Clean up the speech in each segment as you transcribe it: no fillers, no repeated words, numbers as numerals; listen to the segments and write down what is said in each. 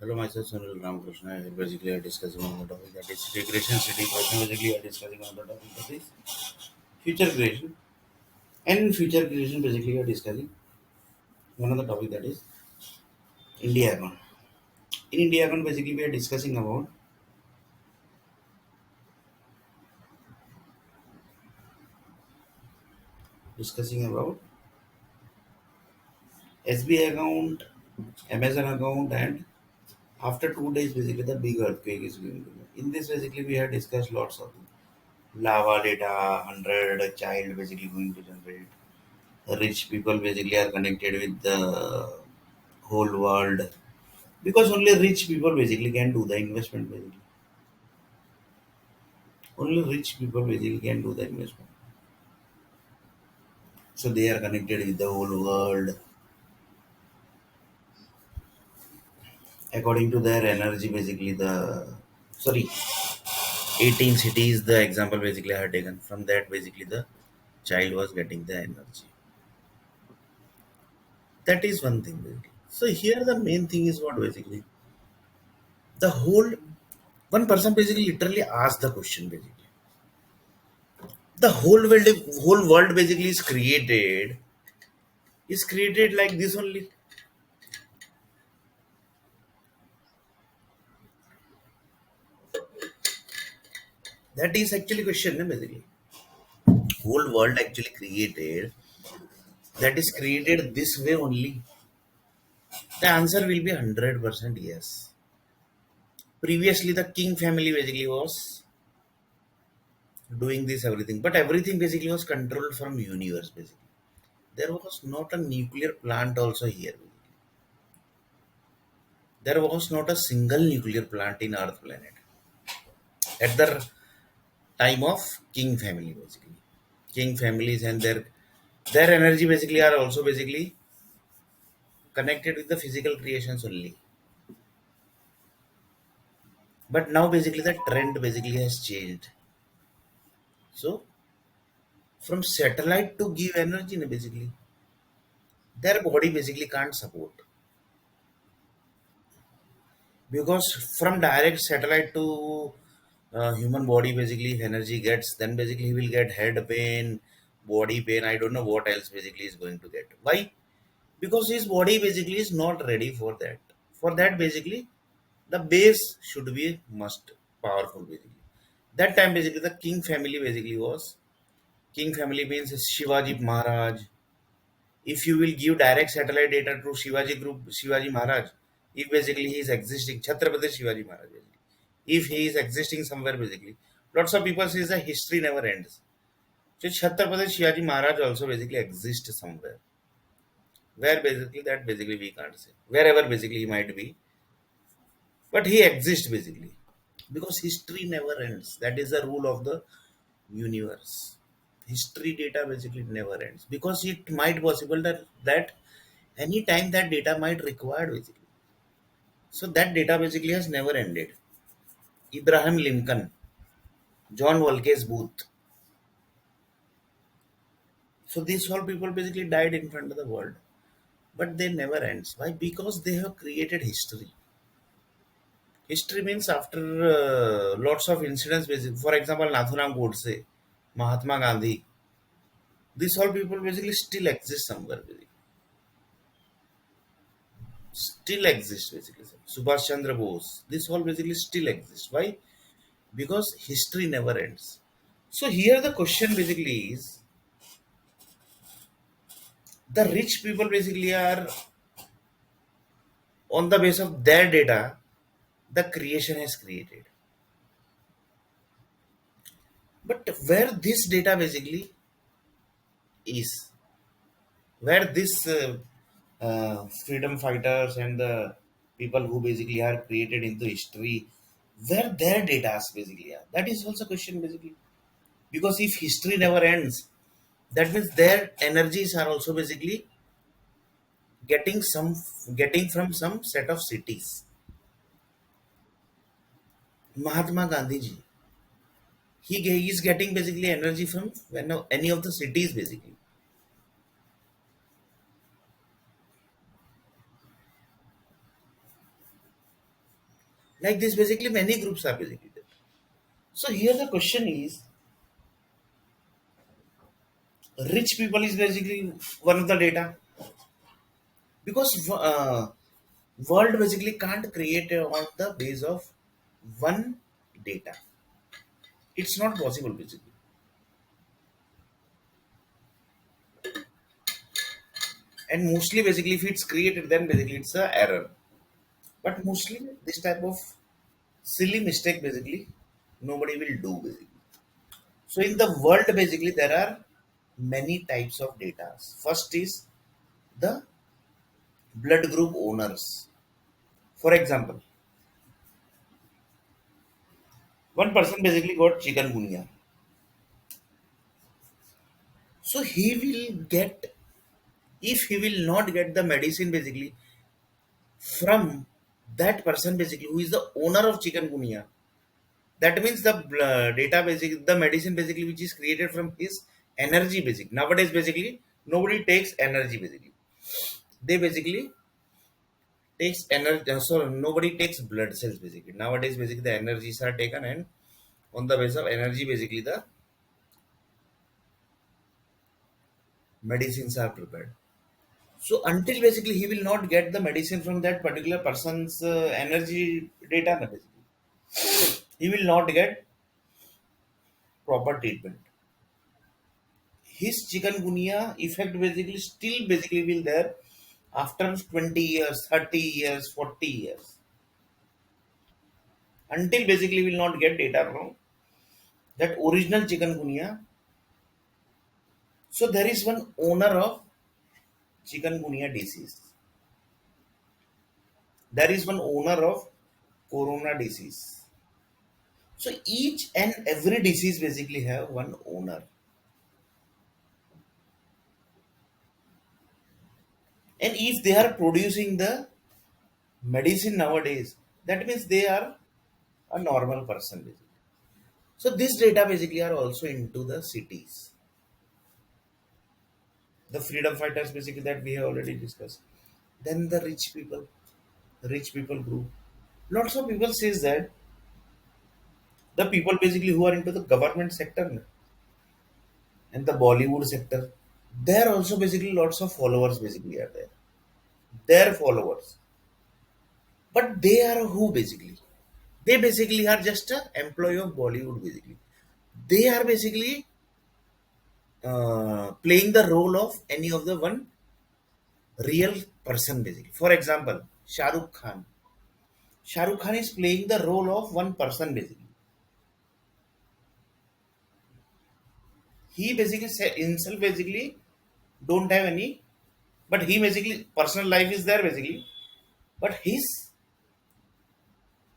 Hello, myself Sunil Ramakrishna. Here basically are discussing on the topic that is city creation, city person basically are discussing on the topic that is future creation. And in future creation basically are discussing one of the topic that is India account. In India account basically we are discussing about SBI account, Amazon account, and after 2 days basically the big earthquake is going to be. In this basically we have discussed lots of lava data, 100 child basically going to generate. Rich people basically are connected with the whole world because only rich people basically can do the investment basically. Only rich people basically can do the investment. So they are connected with the whole world according to their energy basically. The sorry, 18 cities the example basically I had taken from that basically the child was getting the energy. That is one thing basically. So here the main thing is what basically the whole one person basically literally asked the question basically. The whole world basically is created like this only. That is actually question basically. Whole world actually created, that is created this way only. The answer will be 100% yes. Previously the king family basically was doing this everything, but everything basically was controlled from universe basically. There was not a nuclear plant also here. There was not a single nuclear plant in earth planet at the time of king family basically. King families and their energy basically are also basically connected with the physical creations only. But now basically the trend basically has changed. So from satellite to give energy basically, their body basically can't support, because from direct satellite to human body basically if energy gets, then basically he will get head pain, body pain, I don't know what else basically is going to get. Why? Because his body basically is not ready for that. For that basically the base should be must powerful basically. That time basically the king family basically was, king family means Shivaji Maharaj. If you will give direct satellite data to Shivaji group, Shivaji Maharaj, if basically he is existing, Chhatrapati Shivaji Maharaj basically, if he is existing somewhere basically, lots of people say the history never ends. So Chhatrapati Shivaji Maharaj also basically exists somewhere, where basically that basically we can't say wherever basically he might be, but he exists basically, because history never ends. That is the rule of the universe. History data basically never ends, because it might possible that any time that data might required basically. So that data basically has never ended. Abraham Lincoln, John Volkes Booth, so these all people basically died in front of the world, but they never ends. Why? Because they have created history. History means after lots of incidents basically, for example Nathuram Godse, Mahatma Gandhi, these all people basically still exist somewhere basically. Still exist basically. Subhash Chandra Bose, this all basically still exists. Why? Because history never ends. So here the question basically is, the rich people basically are on the base of their data, the creation has created. But where this data basically is, where this freedom fighters and the people who basically are created into history, where their data basically are, that is also question basically. Because if history never ends, that means their energies are also basically getting some, getting from some set of cities. Mahatma Gandhi ji, he is getting basically energy from any of the cities basically. Like this, basically many groups are basically there. So here the question is, rich people is basically one of the data, because world basically can't create on the base of one data. It's not possible basically. And mostly basically if it's created, then basically it's a error. But mostly this type of silly mistake basically nobody will do basically. So in the world basically there are many types of data. First is the blood group owners. For example, one person basically got chikungunya. So he will get, if he will not get the medicine basically from that person basically who is the owner of chikungunya, that means the data basically, the medicine basically which is created from his energy basic. Nowadays basically nobody takes energy basically. They basically takes energy, so nobody takes blood cells basically. Nowadays basically the energies are taken, and on the base of energy basically the medicines are prepared. So until basically he will not get the medicine from that particular person's energy data, basically he will not get proper treatment. His chikungunya effect basically still basically will there after 20 years, 30 years, 40 years, until basically will not get data from that original chikungunya. So there is one owner of chikungunya disease. There is one owner of corona disease. So each and every disease basically have one owner. And if they are producing the medicine nowadays, that means they are a normal person basically. So this data basically are also into the cities. The freedom fighters basically that we have already discussed. Then the rich people group. Lots of people says that the people basically who are into the government sector and the Bollywood sector, there also basically lots of followers basically are there. Their followers. But they are who basically? They basically are just a employee of Bollywood basically. They are basically playing the role of any of the one real person basically. For example, Shah Rukh Khan. Shah Rukh Khan is playing the role of one person basically. He basically himself basically don't have any, but he basically personal life is there basically. But his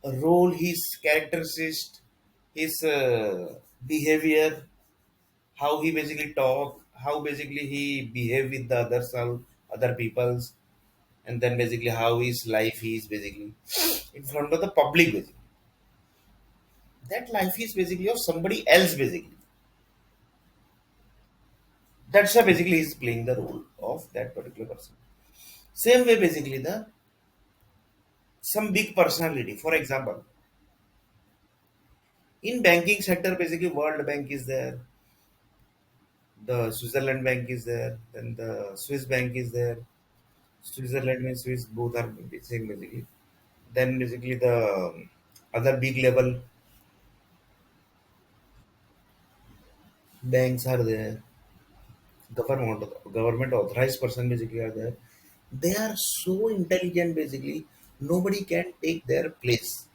role, his characteristics, his behavior, how he basically talk, how basically he behave with the other peoples, and then basically how his life is basically in front of the public basically. That life is basically of somebody else basically. That's why basically he's playing the role of that particular person. Same way basically the some big personality. For example, in banking sector basically World Bank is there, the Switzerland Bank is there, then the Swiss Bank is there. Switzerland and Swiss both are same basically. Then basically the other big level banks are there. Government authorized person basically are there. They are so intelligent basically. Nobody can take their place.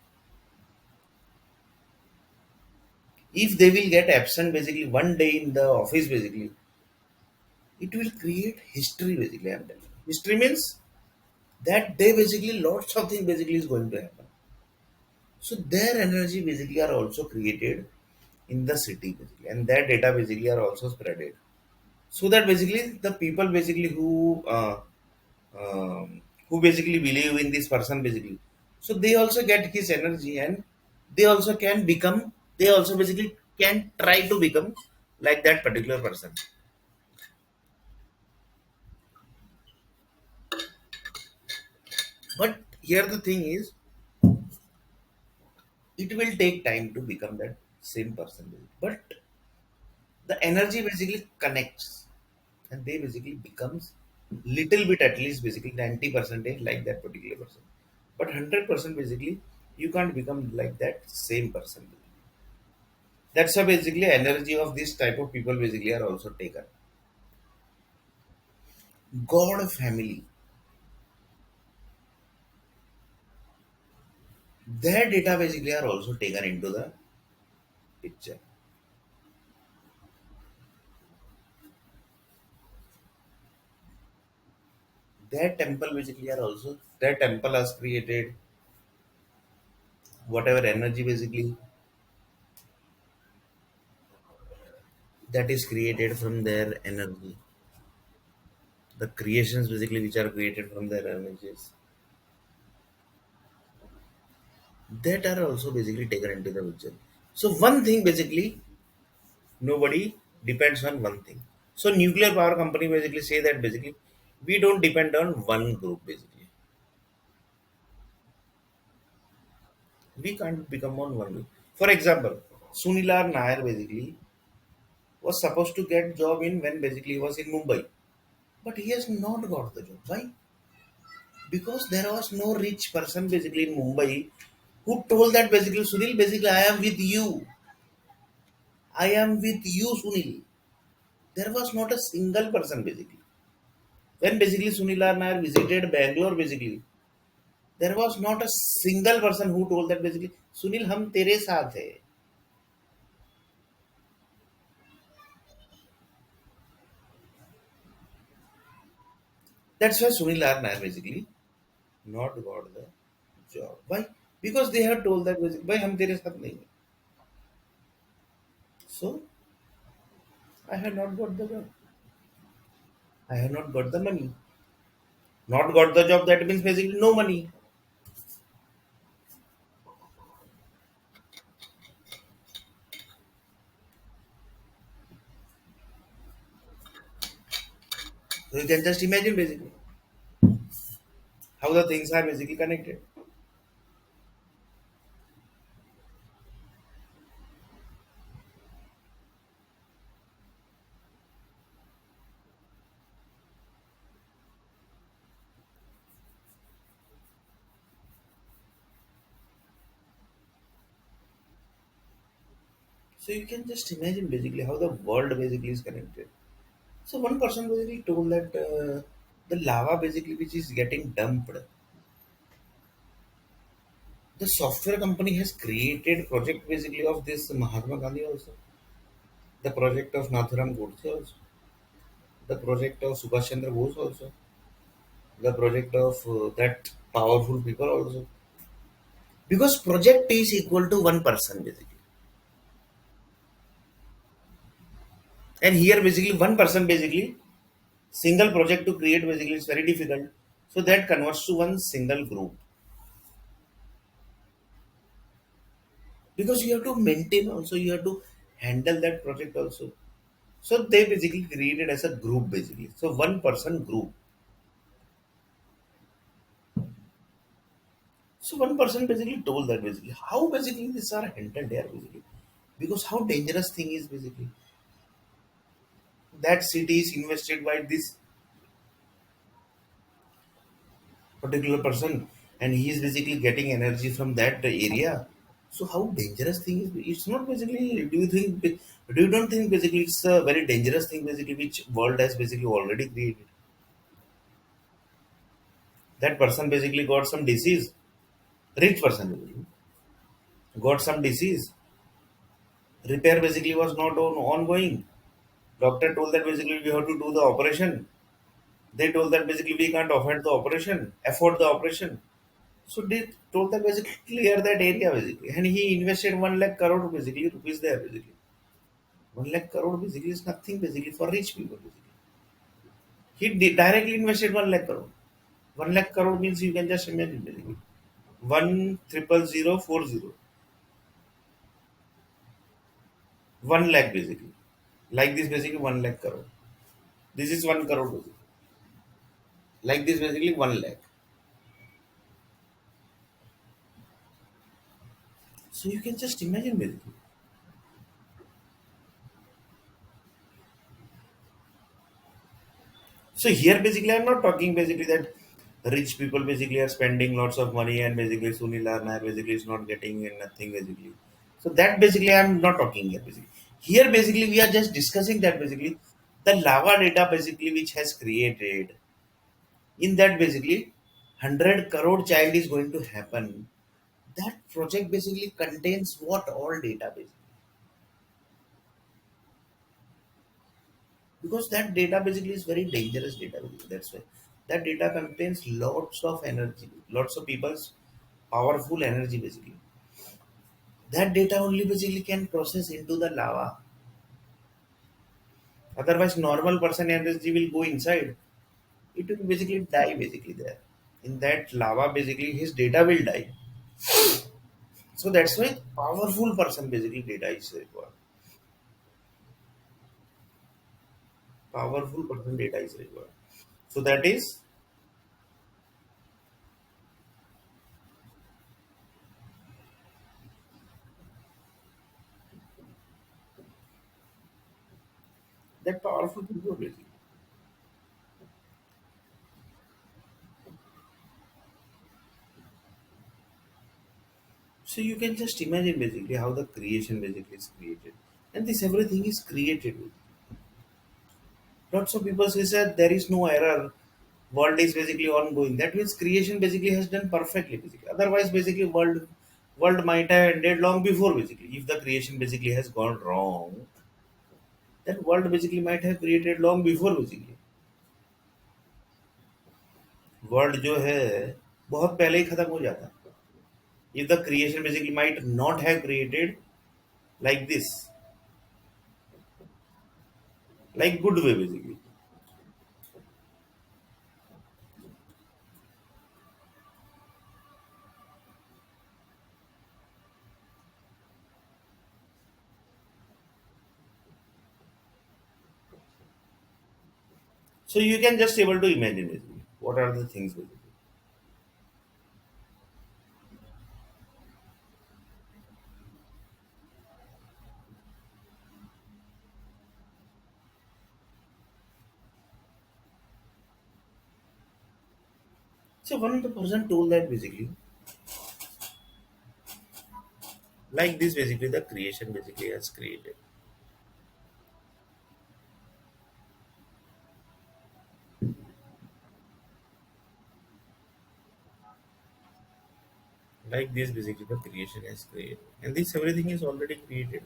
If they will get absent basically one day in the office basically, it will create history basically. I'm telling you. History means that day basically lots of things basically is going to happen. So their energy basically are also created in the city basically, and their data basically are also spreaded. So that basically the people basically who basically believe in this person basically, so they also get his energy, and they also can become. They also basically can try to become like that particular person. But here the thing is, it will take time to become that same person. But the energy basically connects, and they basically becomes little bit, at least basically 90 percentage like that particular person. But 100% basically you can't become like that same person. That's how basically energy of this type of people basically are also taken. God family, their data basically are also taken into the picture. Their temple basically are also, their temple has created whatever energy basically that is created from their energy. The creations basically which are created from their energies, that are also basically taken into the picture. So one thing basically, nobody depends on one thing. So nuclear power company basically say that basically we don't depend on one group basically. We can't become on one group. For example, Sunilar Nair basically was supposed to get job in when basically he was in Mumbai. But he has not got the job. Why? Because there was no rich person basically in Mumbai who told that basically Sunil basically I am with you. I am with you, Sunil. There was not a single person basically. When basically Sunil R. Nair visited Bangalore basically, there was not a single person who told that basically Sunil हम तेरे साथ है. That's why Sunil R. Nair basically not got the job. Why? Because they had told that basically भाई हम तेरे साथ नहीं हैं. So I had not got the job. I have not got the money. Not got the job, that means basically no money. So you can just imagine basically how the things are basically connected. So you can just imagine basically how the world basically is connected. So one person basically told that the lava basically which is getting dumped, the software company has created project basically of this Mahatma Gandhi also, the project of Nathuram Godse also, the project of Subhash Chandra Bose also, the project of that powerful people also. Because project is equal to one person basically. And here basically one person basically single project to create basically is very difficult. So that converts to one single group. Because you have to maintain also, you have to handle that project also. So they basically created as a group basically. So one person group. So one person basically told that basically how basically these are handled there basically. Because how dangerous thing is basically that city is invested by this particular person, and he is basically getting energy from that area. So how dangerous thing is, it's not basically, do you think, do you don't think basically it's a very dangerous thing basically which world has basically already created. That person basically got some disease, rich person basically, got some disease, repair basically was not ongoing. Doctor told that basically we have to do the operation. They told that basically we can't afford the operation. So they told that basically clear that area basically, and he invested 1 lakh crore basically rupees there basically. 1 lakh crore basically is nothing basically for rich people basically. He directly invested 1 lakh crore. 1 lakh crore means you can just imagine basically 1,000,040, 1 lakh basically. Like this basically 1 lakh crore. This is 1 crore basically. Like this basically 1 lakh. So you can just imagine basically. So here basically I'm not talking basically that rich people basically are spending lots of money and basically Sunil Nair basically is not getting nothing basically. So that basically I'm not talking here basically. Here basically we are just discussing that basically the lava data basically which has created in that basically 100 crore child is going to happen. That project basically contains what all data basically, because that data basically is very dangerous data basically. That's why that data contains lots of energy, lots of people's powerful energy basically. That data only basically can process into the lava. Otherwise normal person energy will go inside, it will basically die basically there in that lava. Basically his data will die. So that's why powerful person basically data is required. Powerful person data is required. So that is that powerful people basically. So you can just imagine basically how the creation basically is created. And this everything is created. Lots of people say that there is no error. World is basically ongoing. That means creation basically has done perfectly basically. Otherwise basically world might have ended long before basically. If the creation basically has gone wrong, then world basically might have created long before basically. World जो है बहुत पहले ही खत्म हो जाता. If the creation basically might not have created like this, like good way basically. So you can just able to imagine basically what are the things basically. So one of the person told that basically like this basically the creation basically has created. Like this basically the creation has created. And this everything is already created.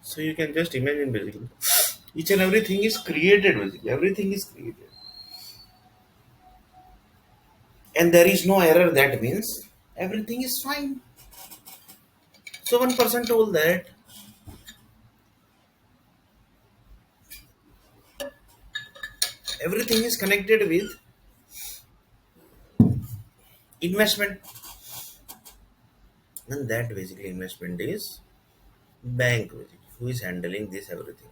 So you can just imagine basically each and everything is created basically. Everything is created. And there is no error, that means everything is fine. So one person told that everything is connected with investment, and that basically investment is bank basically, who is handling this everything.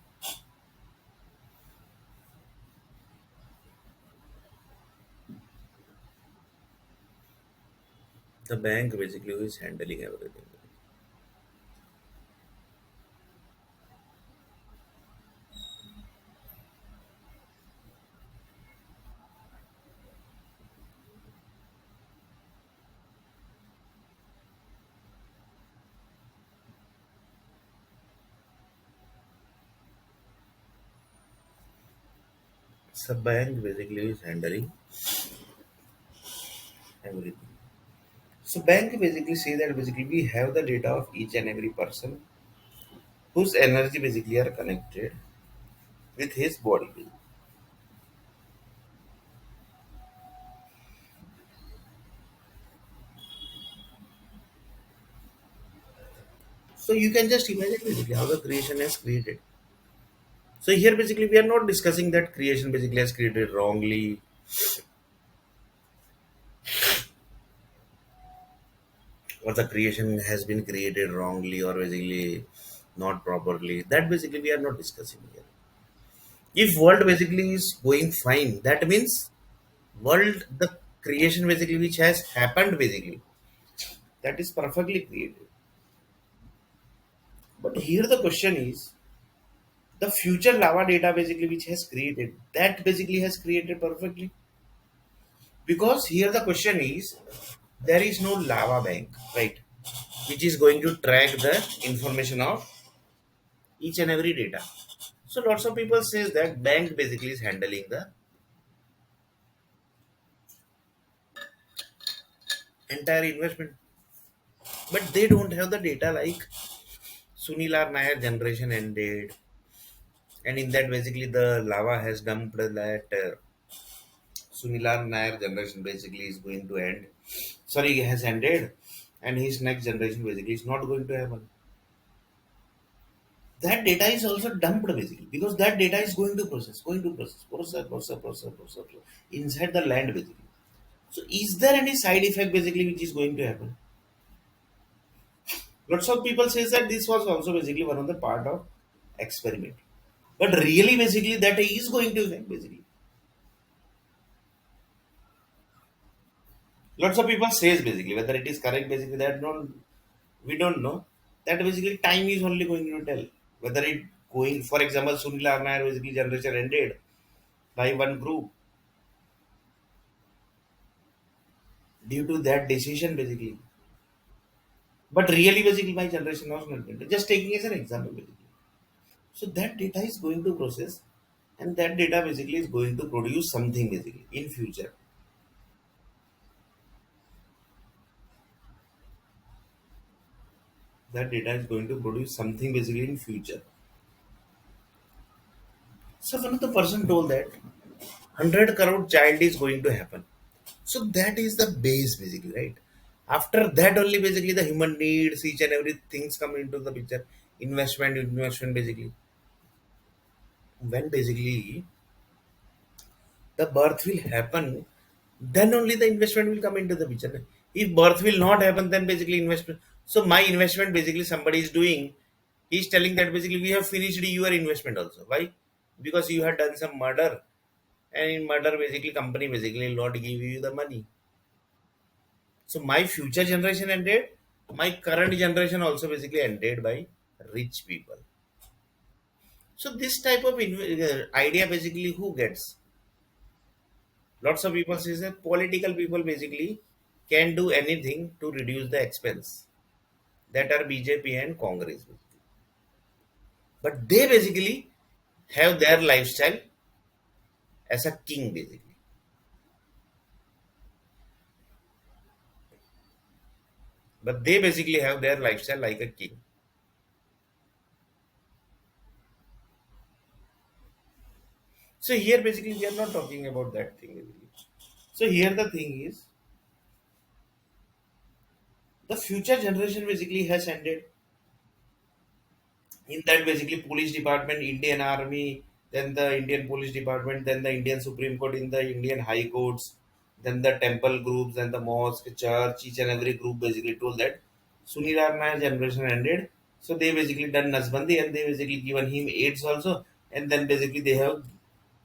The bank basically who is handling everything. So bank basically is handling everything. So bank basically say that basically we have the data of each and every person whose energy basically are connected with his body. So you can just imagine basically how the creation has created. So here basically we are not discussing that creation basically has created wrongly or the creation has been created wrongly or basically not properly. That basically we are not discussing here. If world basically is going fine, that means world the creation basically which has happened basically that is perfectly created. But here the question is the future lava data basically which has created that basically has created perfectly, because here the question is there is no lava bank, right, which is going to track the information of each and every data. So lots of people says that bank basically is handling the entire investment, but they don't have the data like Sunil R Nair generation ended, and in that basically the lava has dumped that Sunil R Nair generation basically is going to end. Sorry, has ended, and his next generation basically is not going to happen. That data is also dumped basically because that data is going to process inside the land basically. So, is there any side effect basically which is going to happen? Lots of people says that this was also basically one of the part of experiment, but really basically that is going to affect basically. Lots of people says basically whether it is correct basically that not we don't know. That basically time is only going to tell whether it going. For example, Sunil Arnair basically generation ended by one group due to that decision basically. But really basically my generation was not ended. Just taking as an example basically. So that data is going to process and that data basically is going to produce something basically in future. That data is going to produce something basically in future. So one of the person told that 100 crore child is going to happen. So that is the base basically, right? After that only basically the human needs each and every things come into the picture. Investment basically. When basically the birth will happen, then only the investment will come into the picture. If birth will not happen, then basically investment. So my investment basically somebody is doing. He's telling that basically we have finished your investment also. Why? Because you had done some murder, and in murder basically company basically will not give you the money. So my future generation ended. My current generation also basically ended by rich people. So this type of idea basically who gets? Lots of people says that political people basically can do anything to reduce the expense. That are BJP and Congress. But they basically have their lifestyle as a king basically. But they basically have their lifestyle like a king. So here basically we are not talking about that thing basically. So here the thing is the future generation basically has ended. In that basically police department, Indian army, then the Indian police department, then the Indian Supreme Court, in the Indian high courts, then the temple groups and the mosque church, each and every group basically told that Sunil Arna's generation ended. So they basically done Nasbandi and they basically given him AIDS also, and then basically they have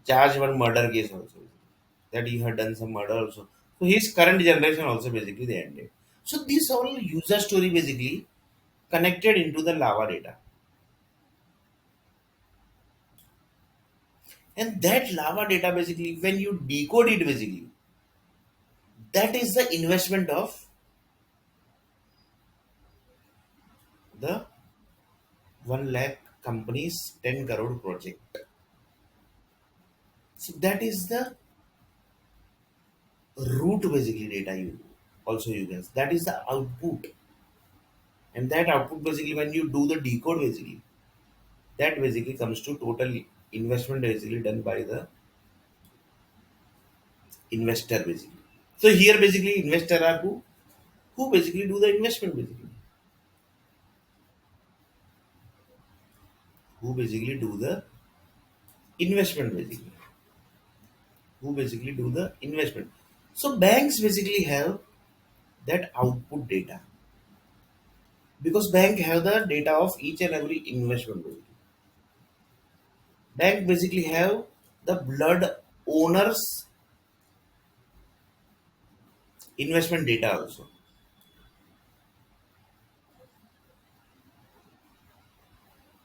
charged one murder case also, that he had done some murder also. So his current generation also basically they ended. So this all user story basically connected into the lava data. And that lava data basically, when you decode it basically, that is the investment of the 1 lakh company's 10 crore project. So that is the root basically data you. also you can, that is the output. And that output basically when you do the decode basically, that basically comes to total investment basically done by the investor basically. So here basically investor are who basically do the investment basically, who basically do the investment basically, who basically do the investment. So banks basically have that output data, because bank have the data of each and every investment basically. Bank basically have the blood owners investment data also.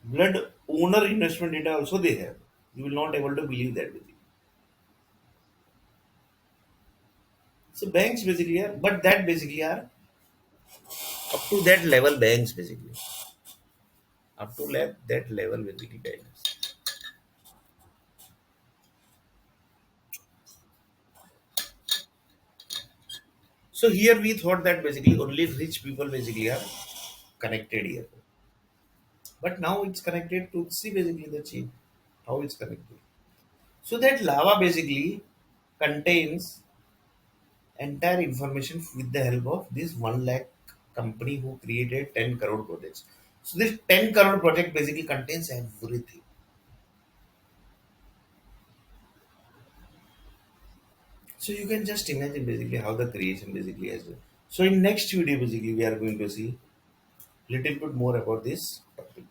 Blood owner investment data also they have. You will not able to believe that basically. So banks basically are, but that basically are up to that level banks basically. Up to that level basically banks. So here we thought that basically only rich people basically are connected here. But now it's connected to see basically the chip, how it's connected. So that lava basically contains entire information with the help of this 1 lakh company who created 10 crore projects. So this 10 crore project basically contains everything. So you can just imagine basically how the creation basically has been. So in next video basically we are going to see little bit more about this topic.